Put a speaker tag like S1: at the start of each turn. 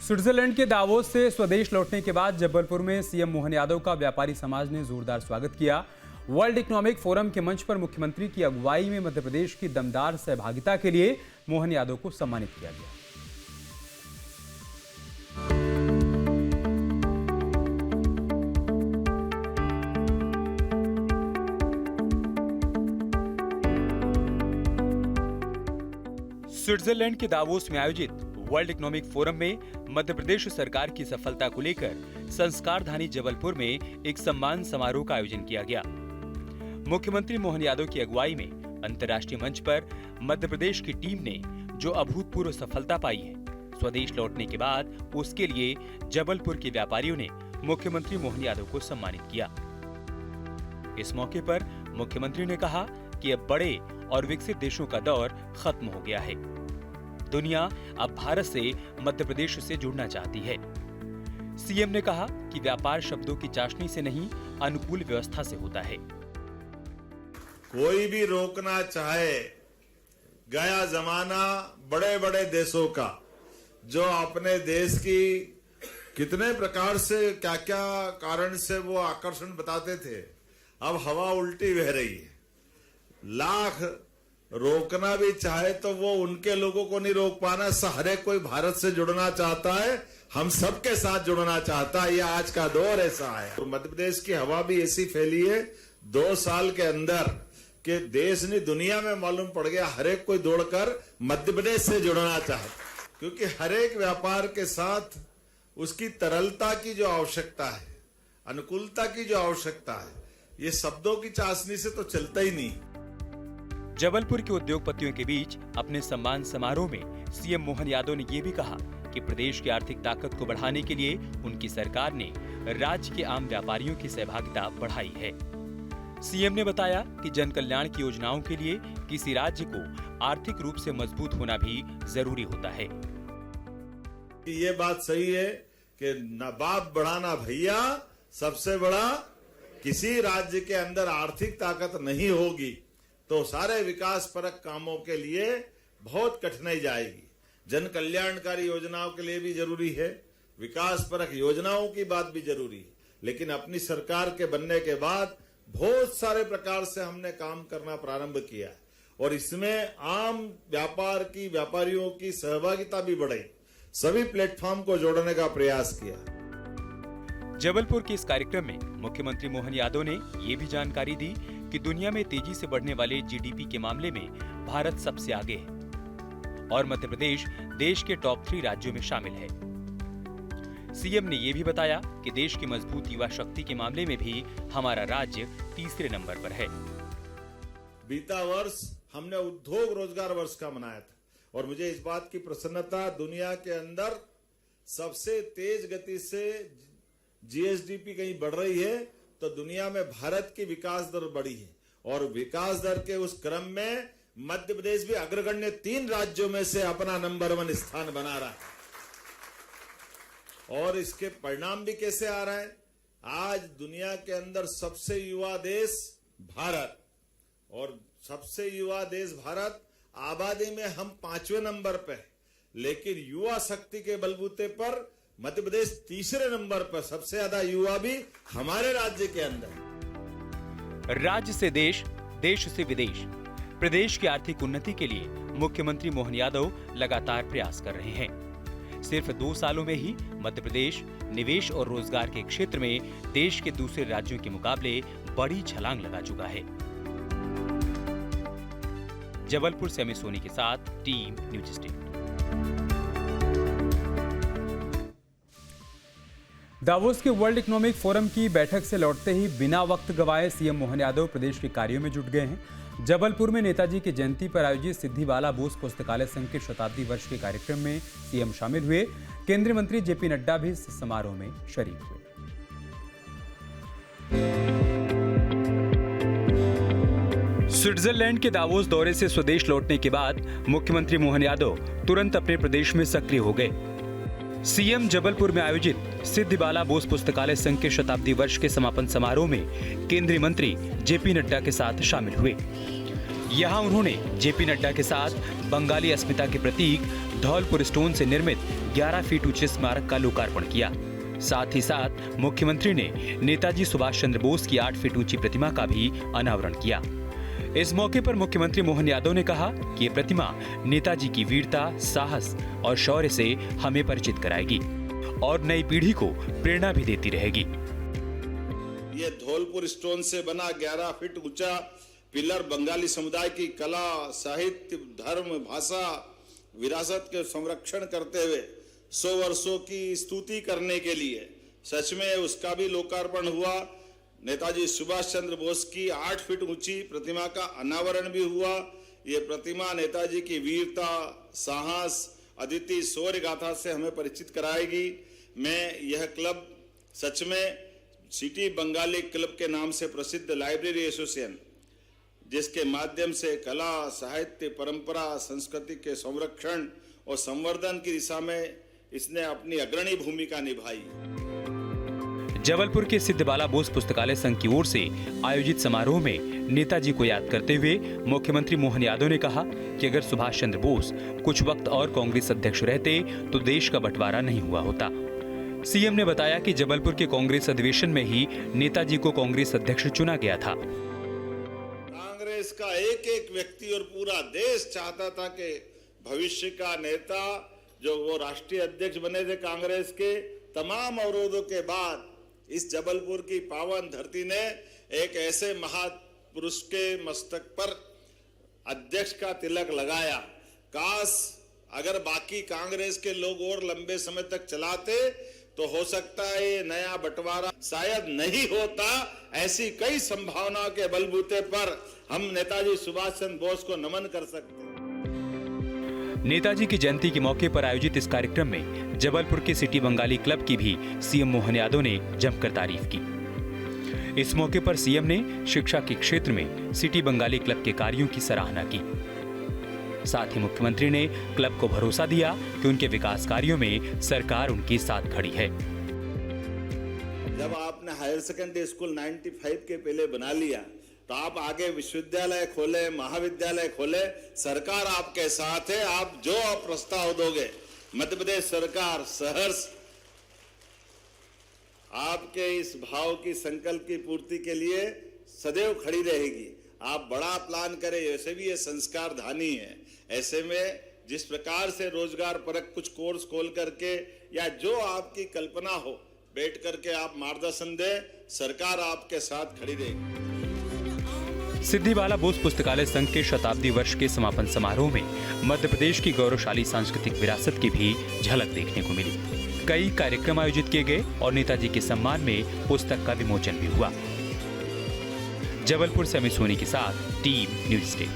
S1: Switzerland के Davos से स्वदेश लौटने के बाद जबलपुर में सीएम मोहन यादव का व्यापारी समाज ने जोरदार स्वागत किया। वर्ल्ड इकोनॉमिक फोरम के मंच पर मुख्यमंत्री की अगुवाई में मध्य प्रदेश की दमदार सहभागिता के लिए मोहन यादव को सम्मानित किया गया। स्विट्जरलैंड के दावोस में आयोजित वर्ल्ड इकोनॉमिक फोरम में मध्य प्रदेश सरकार की सफलता को लेकर संस्कारधानी जबलपुर में एक सम्मान समारोह का आयोजन किया गया। मुख्यमंत्री मोहन यादव की अगुवाई में अंतर्राष्ट्रीय मंच पर मध्य प्रदेश की टीम ने जो अभूतपूर्व सफलता पाई है, स्वदेश लौटने के बाद उसके लिए जबलपुर के व्यापारियों ने मुख्यमंत्री मोहन यादव को सम्मानित किया। इस मौके पर मुख्यमंत्री ने कहा कि अब बड़े और विकसित देशों का दौर खत्म हो गया है। दुनिया अब भारत से मध्य प्रदेश से जुड़ना चाहती है। सीएम ने कहा कि व्यापार शब्दों की चाशनी से नहीं, अनुकूल व्यवस्था से होता है।
S2: कोई भी रोकना चाहे, गया जमाना बड़े बड़े देशों का, जो अपने देश की कितने प्रकार से क्या क्या कारण से वो आकर्षण बताते थे, अब हवा उल्टी बह रही है। लाख रोकना भी चाहे तो वो उनके लोगों को नहीं रोक पाना। हर एक कोई भारत से जुड़ना चाहता है, हम सबके साथ जुड़ना चाहता है। ये आज का दौर ऐसा है। तो मध्य प्रदेश की हवा भी ऐसी फैली है 2 साल के अंदर कि देश नहीं दुनिया में मालूम पड़ गया, हर एक कोई दौड़कर मध्य प्रदेश से जुड़ना चाहता, क्योंकि हर एक व्यापार के साथ उसकी तरलता की जो आवश्यकता है, अनुकूलता की जो आवश्यकता है, ये शब्दों की चाशनी से तो चलता ही नहीं।
S1: जबलपुर के उद्योगपतियों के बीच अपने सम्मान समारोह में सीएम मोहन यादव ने ये भी कहा कि प्रदेश की आर्थिक ताकत को बढ़ाने के लिए उनकी सरकार ने राज्य के आम व्यापारियों की सहभागिता बढ़ाई है। सीएम ने बताया कि जन कल्याण की योजनाओं के लिए किसी राज्य को आर्थिक रूप से मजबूत होना भी जरूरी होता है।
S2: ये बात सही है कि न बाप बड़ा ना भैया, सबसे बड़ा किसी राज्य के अंदर आर्थिक ताकत नहीं होगी तो सारे विकास परक कामों के लिए बहुत कठिनाई जाएगी। जन कल्याणकारी योजनाओं के लिए भी जरूरी है, विकास परक योजनाओं की बात भी जरूरी है, लेकिन अपनी सरकार के बनने के बाद बहुत सारे प्रकार से हमने काम करना प्रारंभ किया और इसमें आम व्यापारियों की सहभागिता भी बढ़ाई, सभी प्लेटफॉर्म को जोड़ने का प्रयास किया।
S1: जबलपुर के इस कार्यक्रम में मुख्यमंत्री मोहन यादव ने ये भी जानकारी दी कि दुनिया में तेजी से बढ़ने वाले जीडीपी के मामले में भारत सबसे आगे है और मध्य प्रदेश देश के टॉप 3 राज्यों में शामिल है। सीएम ने यह भी बताया कि देश की मजबूत युवा शक्ति के मामले में भी हमारा राज्य तीसरे नंबर पर है।
S2: बीता वर्ष हमने उद्योग रोजगार वर्ष का मनाया था और मुझे इस बात की प्रसन्नता, दुनिया के अंदर सबसे तेज गति से जीएसडीपी कहीं बढ़ रही है तो दुनिया में भारत की विकास दर बढ़ी है और विकास दर के उस क्रम में मध्य प्रदेश भी अग्रगण्य 3 राज्यों में से अपना नंबर 1 स्थान बना रहा है। और इसके परिणाम भी कैसे आ रहा है? आज दुनिया के अंदर सबसे युवा देश भारत, और सबसे युवा देश भारत, आबादी में हम 5वें नंबर पे, लेकिन युवा शक्ति के बलबूते पर मध्य प्रदेश तीसरे नंबर पर, सबसे ज्यादा युवा भी हमारे राज्य के अंदर।
S1: राज्य से देश, देश से विदेश, प्रदेश की आर्थिक उन्नति के लिए मुख्यमंत्री मोहन यादव लगातार प्रयास कर रहे हैं। सिर्फ 2 सालों में ही मध्य प्रदेश निवेश और रोजगार के क्षेत्र में देश के दूसरे राज्यों के मुकाबले बड़ी छलांग लगा चुका है। जबलपुर से अमित सोनी के साथ टीम न्यूज स्टेट। दावोस के वर्ल्ड इकोनॉमिक फोरम की बैठक से लौटते ही बिना वक्त गवाए सीएम मोहन यादव प्रदेश के कार्यों में जुट गए हैं। जबलपुर में नेताजी की जयंती पर आयोजित सिद्धिवाला बोस पुस्तकालय संघ के शताब्दी वर्ष के कार्यक्रम में सीएम शामिल हुए। केंद्रीय मंत्री जेपी नड्डा भी इस समारोह में शरीक हुए। स्विट्जरलैंड के दावोस दौरे से स्वदेश लौटने के बाद मुख्यमंत्री मोहन यादव तुरंत अपने प्रदेश में सक्रिय हो गए। सीएम जबलपुर में आयोजित सिद्धिवाला बोस पुस्तकालय संघ के शताब्दी वर्ष के समापन समारोह में केंद्रीय मंत्री जेपी नड्डा के साथ शामिल हुए। यहां उन्होंने जेपी नड्डा के साथ बंगाली अस्मिता के प्रतीक धौलपुर स्टोन से निर्मित 11 फीट ऊंचे स्मारक का लोकार्पण किया। साथ ही साथ मुख्यमंत्री ने नेताजी सुभाष चंद्र बोस की 8 फीट ऊंची प्रतिमा का भी अनावरण किया। इस मौके पर मुख्यमंत्री मोहन यादव ने कहा कि ये प्रतिमा नेताजी की वीरता, साहस और शौर्य से हमें परिचित कराएगी और नई पीढ़ी को प्रेरणा भी देती रहेगी।
S2: ये धौलपुर स्टोन से बना 11 फीट ऊंचा पिलर बंगाली समुदाय की कला, साहित्य, धर्म, भाषा, विरासत के संरक्षण करते हुए 100 वर्षों की स्तुति करने के लिए सच में उसका भी लोकार्पण हुआ। नेताजी सुभाष चंद्र बोस की 8 फीट ऊंची प्रतिमा का अनावरण भी हुआ। ये प्रतिमा नेताजी की वीरता, साहस, अद्वितीय शौर्य गाथा से हमें परिचित कराएगी। मैं यह क्लब सच में सिटी बंगाली क्लब के नाम से प्रसिद्ध लाइब्रेरी एसोसिएशन, जिसके माध्यम से कला, साहित्य, परंपरा, संस्कृति के संरक्षण और संवर्धन की दिशा में इसने अपनी अग्रणी भूमिका निभाई।
S1: जबलपुर के सिद्ध बाला बोस पुस्तकालय संघ की ओर से आयोजित समारोह में नेताजी को याद करते हुए मुख्यमंत्री मोहन यादव ने कहा कि अगर सुभाष चंद्र बोस कुछ वक्त और कांग्रेस अध्यक्ष रहते तो देश का बंटवारा नहीं हुआ होता। सीएम ने बताया कि जबलपुर के कांग्रेस अधिवेशन में ही नेताजी को कांग्रेस अध्यक्ष चुना गया था।
S2: कांग्रेस का एक एक व्यक्ति और पूरा देश चाहता था कि भविष्य का नेता जो वो राष्ट्रीय अध्यक्ष बने थे कांग्रेस के, तमाम अवरोधों के बाद इस जबलपुर की पावन धरती ने एक ऐसे महापुरुष के मस्तक पर अध्यक्ष का तिलक लगाया। काश अगर बाकी कांग्रेस के लोग और लंबे समय तक चलाते तो हो सकता है ये नया बंटवारा शायद नहीं होता। ऐसी कई संभावनाओं के बलबूते पर हम नेताजी सुभाष चंद्र बोस को नमन कर सकते हैं।
S1: नेताजी की जयंती के मौके पर आयोजित इस कार्यक्रम में जबलपुर के सिटी बंगाली क्लब की भी सीएम मोहन यादव ने जमकर तारीफ की। इस मौके पर सीएम ने शिक्षा के क्षेत्र में सिटी बंगाली क्लब के कार्यों की सराहना की। साथ ही मुख्यमंत्री ने क्लब को भरोसा दिया कि उनके विकास कार्यों में सरकार उनके साथ खड़ी है।
S2: जब आपने हायर सेकेंडरी स्कूल 95 के पहले बना लिया तो आप आगे विश्वविद्यालय खोले, महाविद्यालय खोले, सरकार आपके साथ है। आप जो प्रस्ताव दोगे मध्य प्रदेश सरकार सहर्ष आपके इस भाव की संकल्प की पूर्ति के लिए सदैव खड़ी रहेगी। आप बड़ा प्लान करें, वैसे भी ये संस्कार धानी है। ऐसे में जिस प्रकार से रोजगार परक कुछ कोर्स खोल करके या जो आपकी कल्पना हो बैठ करके आप मार्गदर्शन दें, सरकार आपके साथ खड़ी रहेगी।
S1: सिद्धी बाला बोस पुस्तकालय संघ के शताब्दी वर्ष के समापन समारोह में मध्य प्रदेश की गौरवशाली सांस्कृतिक विरासत की भी झलक देखने को मिली। कई कार्यक्रम आयोजित किए गए और नेताजी के सम्मान में पुस्तक का विमोचन भी हुआ। जबलपुर से अमित सोनी के साथ टीम न्यूज़ डे।